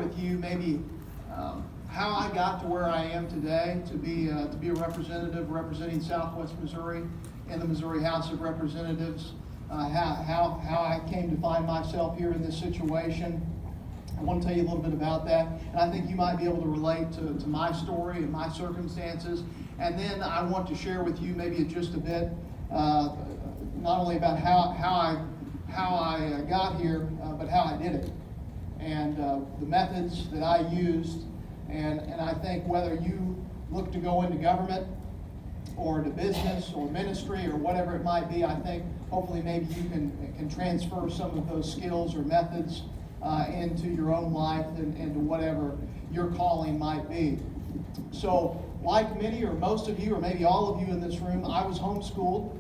with you maybe how I got to where I am today, to be a representative representing Southwest Missouri in the Missouri House of Representatives. How I came to find myself here in this situation. I want to tell you a little bit about that, and I think you might be able to relate to my story and my circumstances. And then I want to share with you maybe just a bit, not only about how I got here, but how I did it, and the methods that I used. And I think whether you look to go into government or to business or ministry or whatever it might be, I think hopefully maybe you can transfer some of those skills or methods into your own life and to whatever your calling might be. So, like many or most of you, or maybe all of you in this room, I was homeschooled,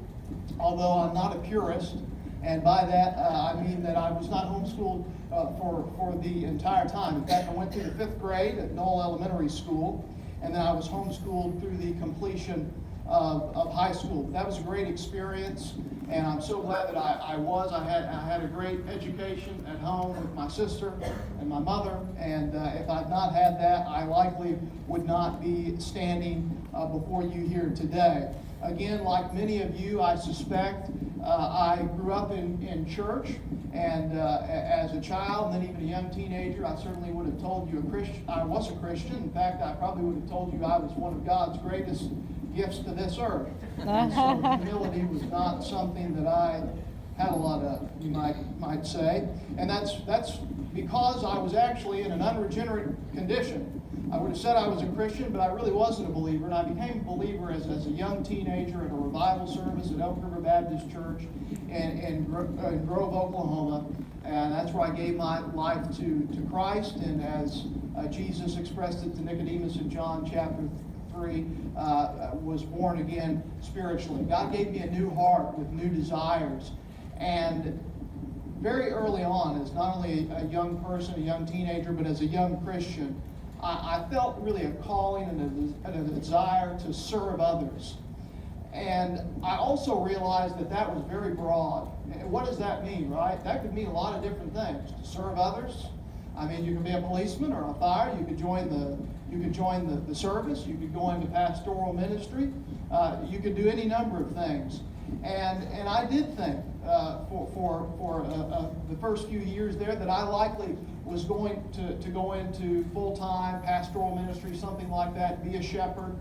although I'm not a purist. And by that, I mean that I was not homeschooled for the entire time. In fact, I went through the 5th grade at Knoll Elementary School, and then I was homeschooled through the completion of high school. That was a great experience, and I'm so glad that I was. I had a great education at home with my sister and my mother, and if I'd not had that, I likely would not be standing before you here today. Again, like many of you, I suspect, I grew up in church, and as a child, and then even a young teenager, I certainly would have told you I was a Christian. In fact, I probably would have told you I was one of God's greatest gifts to this earth. And so humility was not something that I had a lot of, you might say. And that's because I was actually in an unregenerate condition. I would have said I was a Christian, but I really wasn't a believer. And I became a believer as a young teenager at a revival service at Elk River Baptist Church in Grove, Oklahoma. And that's where I gave my life to Christ. And as Jesus expressed it to Nicodemus in John chapter 3, was born again spiritually. God gave me a new heart with new desires. And very early on, as not only a young person, a young teenager, but as a young Christian, I felt really a calling and a desire to serve others. And I also realized that was very broad. And what does that mean, right? That could mean a lot of different things. To serve others. I mean, you can be a policeman or a fire. You could join the service. You could go into pastoral ministry. You could do any number of things. And I did think for the first few years there that I likely was going to go into full-time pastoral ministry, something like that, be a shepherd.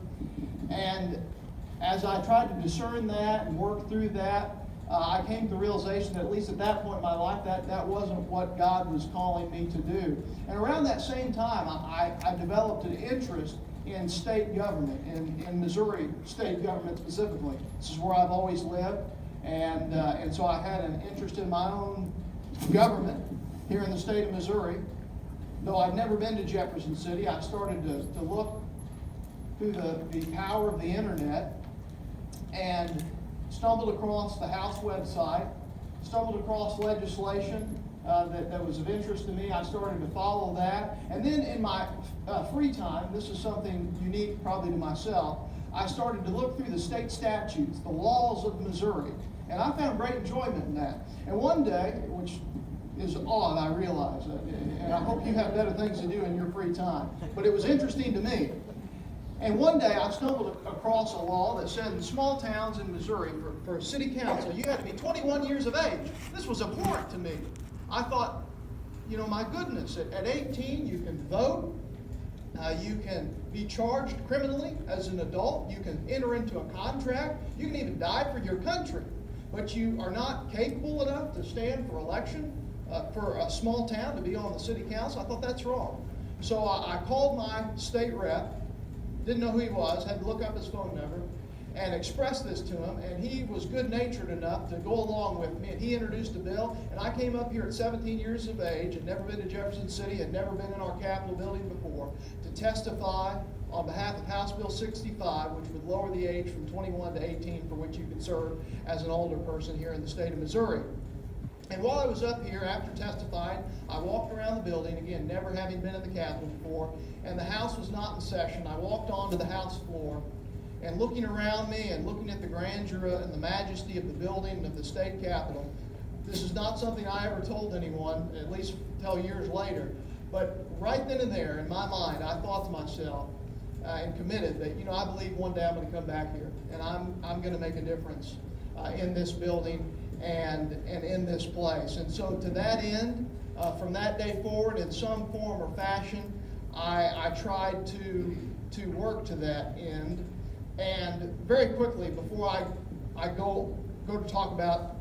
And as I tried to discern that and work through that, I came to the realization that at least at that point in my life, that wasn't what God was calling me to do. And around that same time, I developed an interest in state government, in Missouri state government specifically. This is where I've always lived, and so I had an interest in my own government here in the state of Missouri. Though I'd never been to Jefferson City, I started to look through the power of the internet and stumbled across the House website, stumbled across legislation that was of interest to me. I started to follow that. And then in my free time, this is something unique probably to myself, I started to look through the state statutes, the laws of Missouri. And I found great enjoyment in that. And one day, which is odd, I realize, and I hope you have better things to do in your free time, but it was interesting to me. And one day I stumbled across a law that said in small towns in Missouri, for city council, you had to be 21 years of age. This was abhorrent to me. I thought, my goodness, at 18 you can vote, you can be charged criminally as an adult, you can enter into a contract, you can even die for your country, but you are not capable enough to stand for election for a small town to be on the city council. I thought that's wrong. So I called my state rep, didn't know who he was, had to look up his phone number, and expressed this to him, and he was good-natured enough to go along with me, and he introduced a bill, and I came up here at 17 years of age, had never been to Jefferson City, had never been in our Capitol building before, to testify on behalf of House Bill 65, which would lower the age from 21 to 18 for which you could serve as an older person here in the state of Missouri. And while I was up here, after testifying, I walked around the building, again, never having been in the Capitol before, and the House was not in session. I walked onto the House floor, and looking around me and looking at the grandeur and the majesty of the building and of the state Capitol, this is not something I ever told anyone, at least until years later, But right then and there, in my mind, I thought to myself and committed that, I believe one day I'm going to come back here, and I'm going to make a difference in this building and in this place. And so to that end, from that day forward, in some form or fashion, I tried to work to that end. And very quickly, before I go to talk about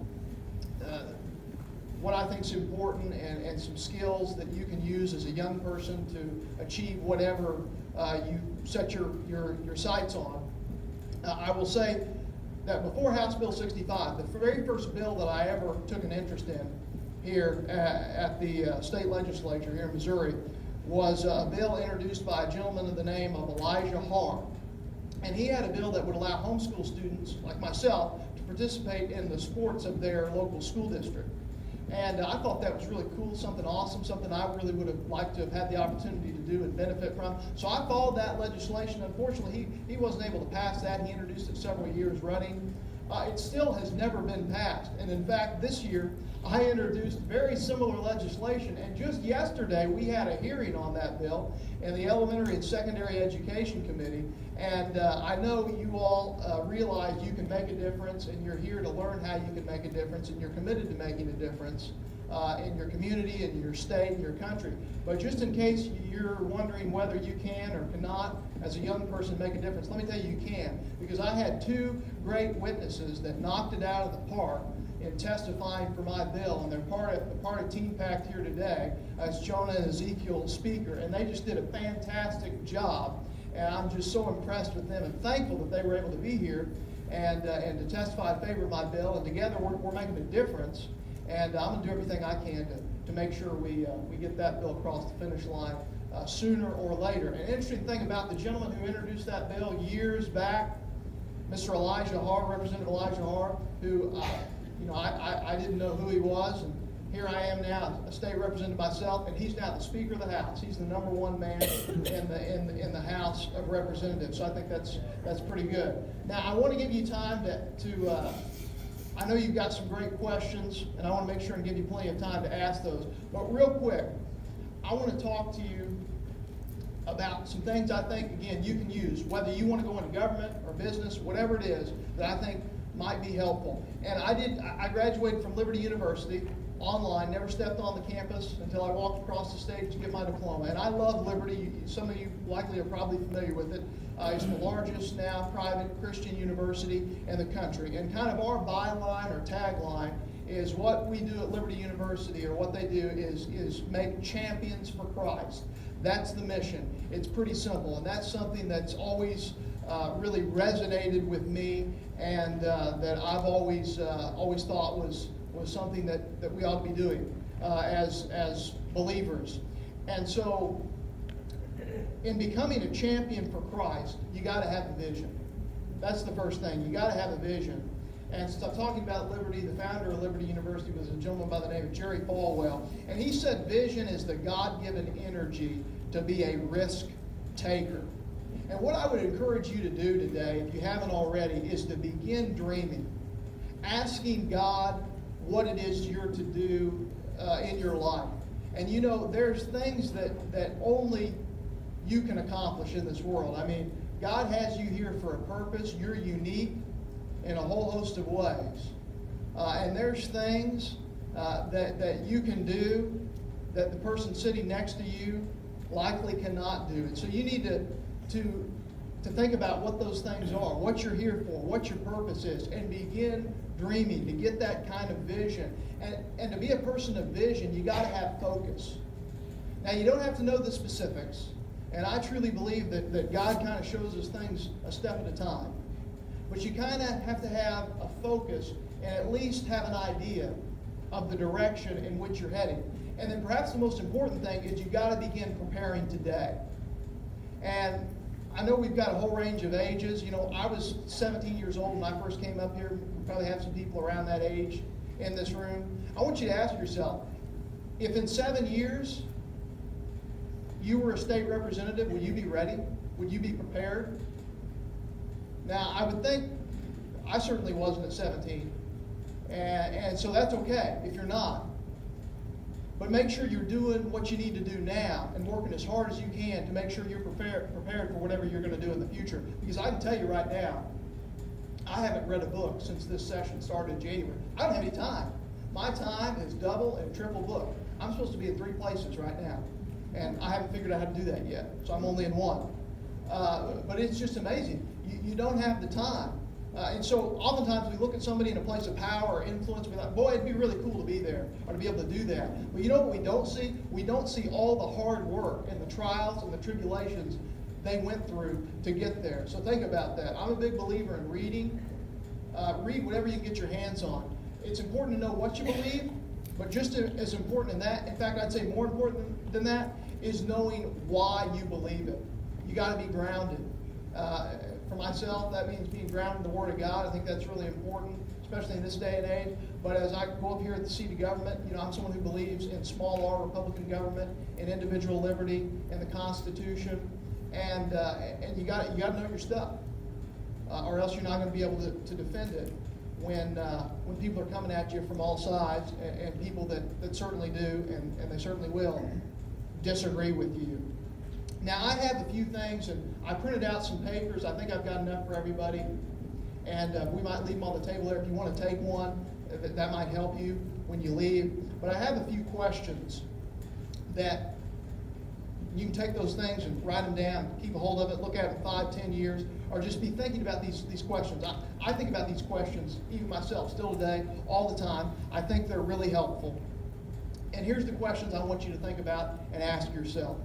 what I think is important and some skills that you can use as a young person to achieve whatever you set your sights on, I will say that before House Bill 65, the very first bill that I ever took an interest in here at the state legislature here in Missouri was a bill introduced by a gentleman of the name of Elijah Harr. And he had a bill that would allow homeschool students like myself to participate in the sports of their local school district. And I thought that was really cool, something awesome, something I really would have liked to have had the opportunity to do and benefit from. So I followed that legislation. Unfortunately, he wasn't able to pass that. He introduced it several years running. It still has never been passed. And in fact, this year, I introduced very similar legislation. And just yesterday, we had a hearing on that bill in the Elementary and Secondary Education Committee. And I know you all realize you can make a difference, and you're here to learn how you can make a difference, and you're committed to making a difference in your community, in your state, in your country. But just in case you're wondering whether you can or cannot, as a young person, make a difference, let me tell you, you can. Because I had two great witnesses that knocked it out of the park in testifying for my bill, and they're part of teenPact here today. It's Jonah and Ezekiel Speaker, and they just did a fantastic job. And I'm just so impressed with them and thankful that they were able to be here and to testify in favor of my bill. And together we're making a difference. And I'm going to do everything I can to make sure we get that bill across the finish line sooner or later. An interesting thing about the gentleman who introduced that bill years back, Mr. Elijah Harr, Representative Elijah Harr, who I didn't know who he was. And here I am now, a state representative myself, and he's now the Speaker of the House. He's the #1 man in the House of Representatives. So I think that's pretty good. Now I want to give you time to I know you've got some great questions, and I want to make sure and give you plenty of time to ask those. But real quick, I want to talk to you about some things I think, again, you can use, whether you want to go into government or business, whatever it is, that I think might be helpful. And I graduated from Liberty University online, never stepped on the campus until I walked across the stage to get my diploma. And I love Liberty. Some of you likely are probably familiar with it. It's the largest now private Christian university in the country. And kind of our byline or tagline is what we do at Liberty University, or what they do is make champions for Christ. That's the mission. It's pretty simple, and that's something that's always really resonated with me, and that I've always thought was something that we ought to be doing as believers. And so, in becoming a champion for Christ, you got to have a vision. That's the first thing. You got to have a vision. And so, talking about Liberty, the founder of Liberty University was a gentleman by the name of Jerry Falwell, and he said vision is the God-given energy to be a risk taker. And what I would encourage you to do today, if you haven't already, is to begin dreaming, asking God what it is you're to do in your life. And there's things that only you can accomplish in this world. I mean, God has you here for a purpose. You're unique in a whole host of ways. And there's things that you can do that the person sitting next to you likely cannot do. And so you need to think about what those things are, what you're here for, what your purpose is, and begin dreaming to get that kind of vision. And to be a person of vision, you got to have focus. Now, you don't have to know the specifics, and I truly believe that God kind of shows us things a step at a time. But you kind of have to have a focus and at least have an idea of the direction in which you're heading. And then perhaps the most important thing is you got to begin preparing today. And I know we've got a whole range of ages. I was 17 years old when I first came up here. We probably have some people around that age in this room. I want you to ask yourself, if in 7 years you were a state representative, would you be ready? Would you be prepared? Now, I would think, I certainly wasn't at 17. And so that's okay if you're not. But make sure you're doing what you need to do now and working as hard as you can to make sure you're prepared for whatever you're going to do in the future. Because I can tell you right now, I haven't read a book since this session started in January. I don't have any time. My time is double and triple booked. I'm supposed to be in 3 places right now, and I haven't figured out how to do that yet, so I'm only in 1. But it's just amazing. You don't have the time. And so oftentimes we look at somebody in a place of power or influence, and we're like, boy, it'd be really cool to be there or to be able to do that. But you know what we don't see? We don't see all the hard work and the trials and the tribulations they went through to get there. So think about that. I'm a big believer in reading. Read whatever you can get your hands on. It's important to know what you believe, but just as important in that, in fact, I'd say more important than that, is knowing why you believe it. You got to be grounded. For myself, that means being grounded in the Word of God. I think that's really important, especially in this day and age. But as I go up here at the seat of government, I'm someone who believes in small R Republican government, in individual liberty, in the Constitution, and you got to know your stuff, or else you're not going to be able to defend it when people are coming at you from all sides, and people that certainly do, and they certainly will disagree with you. Now, I have a few things, and I printed out some papers. I think I've got enough for everybody, and we might leave them on the table there if you want to take one. That might help you when you leave. But I have a few questions that you can take those things and write them down, keep a hold of it, look at it in 5-10 years, or just be thinking about these questions. I think about these questions, even myself, still today, all the time. I think they're really helpful. And here's the questions I want you to think about and ask yourself.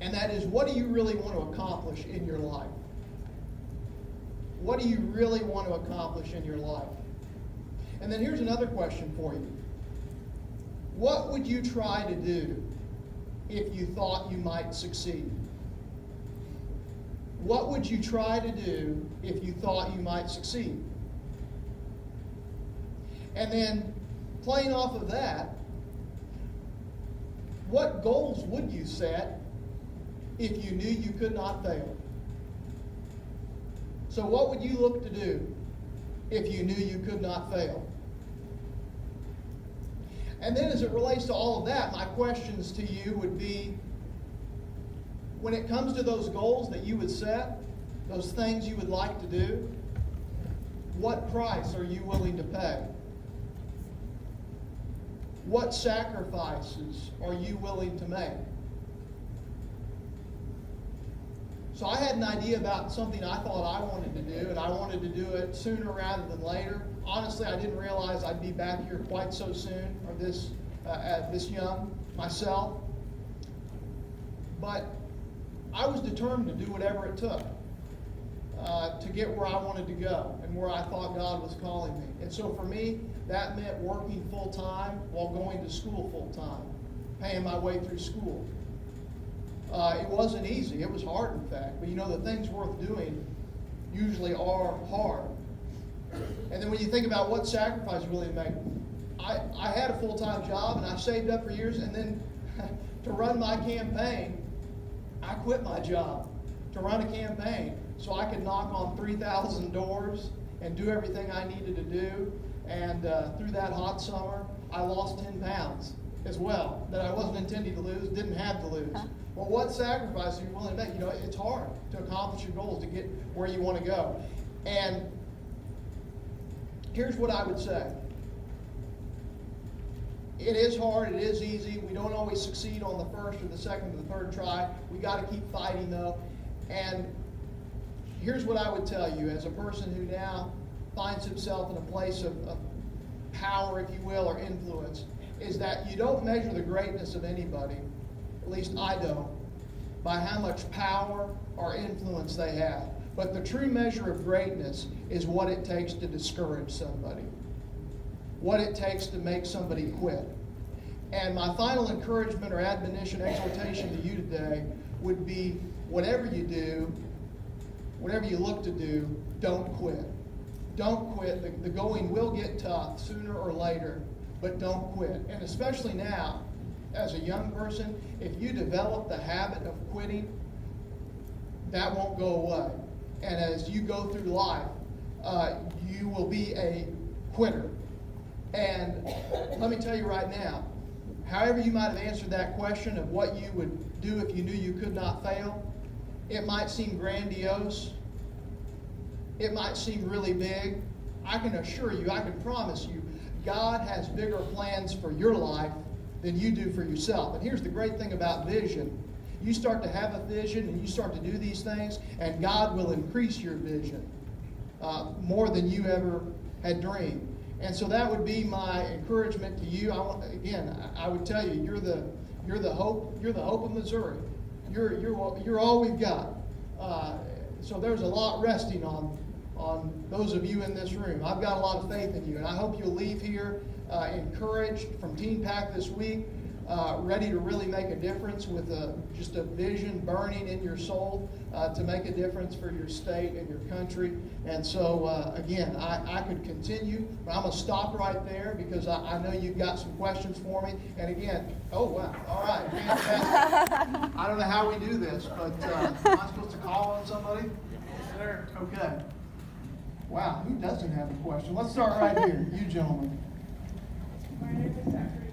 And that is, what do you really want to accomplish in your life? What do you really want to accomplish in your life? And then here's another question for you. What would you try to do if you thought you might succeed? What would you try to do if you thought you might succeed? And then, playing off of that, what goals would you set if you knew you could not fail? So what would you look to do if you knew you could not fail? And then as it relates to all of that, my questions to you would be, when it comes to those goals that you would set, those things you would like to do, what price are you willing to pay? What sacrifices are you willing to make? So I had an idea about something I thought I wanted to do, and I wanted to do it sooner rather than later. Honestly, I didn't realize I'd be back here quite so soon, or this young myself. But I was determined to do whatever it took to get where I wanted to go and where I thought God was calling me. And so for me, that meant working full-time while going to school full-time, paying my way through school. It wasn't easy. It was hard, in fact. But the things worth doing usually are hard. And then when you think about what sacrifice you really make, I had a full-time job, and I saved up for years, and then to run my campaign, I quit my job to run a campaign so I could knock on 3,000 doors and do everything I needed to do. And through that hot summer, I lost 10 pounds as well that I wasn't intending to lose, didn't have to lose. Well, what sacrifice are you willing to make? It's hard to accomplish your goals, to get where you want to go. And here's what I would say. It is hard, it is easy. We don't always succeed on the first or the second or the third try. We got to keep fighting, though. And here's what I would tell you as a person who now finds himself in a place of power, if you will, or influence, is that you don't measure the greatness of anybody, at least I don't, by how much power or influence they have. But the true measure of greatness is what it takes to discourage somebody, what it takes to make somebody quit. And my final encouragement or admonition, exhortation to you today would be, whatever you do, whatever you look to do, don't quit. Don't quit. The going will get tough sooner or later, but don't quit. And especially now, as a young person, if you develop the habit of quitting, that won't go away. And as you go through life, you will be a quitter. And let me tell you right now, however you might have answered that question of what you would do if you knew you could not fail, it might seem grandiose. It might seem really big. I can assure you, I can promise you, God has bigger plans for your life than you do for yourself. And here's the great thing about vision. You start to have a vision and you start to do these things, and God will increase your vision more than you ever had dreamed. And so that would be my encouragement to you. I would tell you, you're the hope of Missouri. You're all we've got. So there's a lot resting on those of you in this room. I've got a lot of faith in you, and I hope you'll leave here encouraged from teenPact this week, ready to really make a difference with just a vision burning in your soul to make a difference for your state and your country. And so, again, I could continue, but I'm going to stop right there because I know you've got some questions for me. And again, oh, wow, all right, fantastic. I don't know how we do this, but am I supposed to call on somebody? Yes, sir. Okay. Wow, who doesn't have a question? Let's start right here. You gentlemen. My name is Zachary.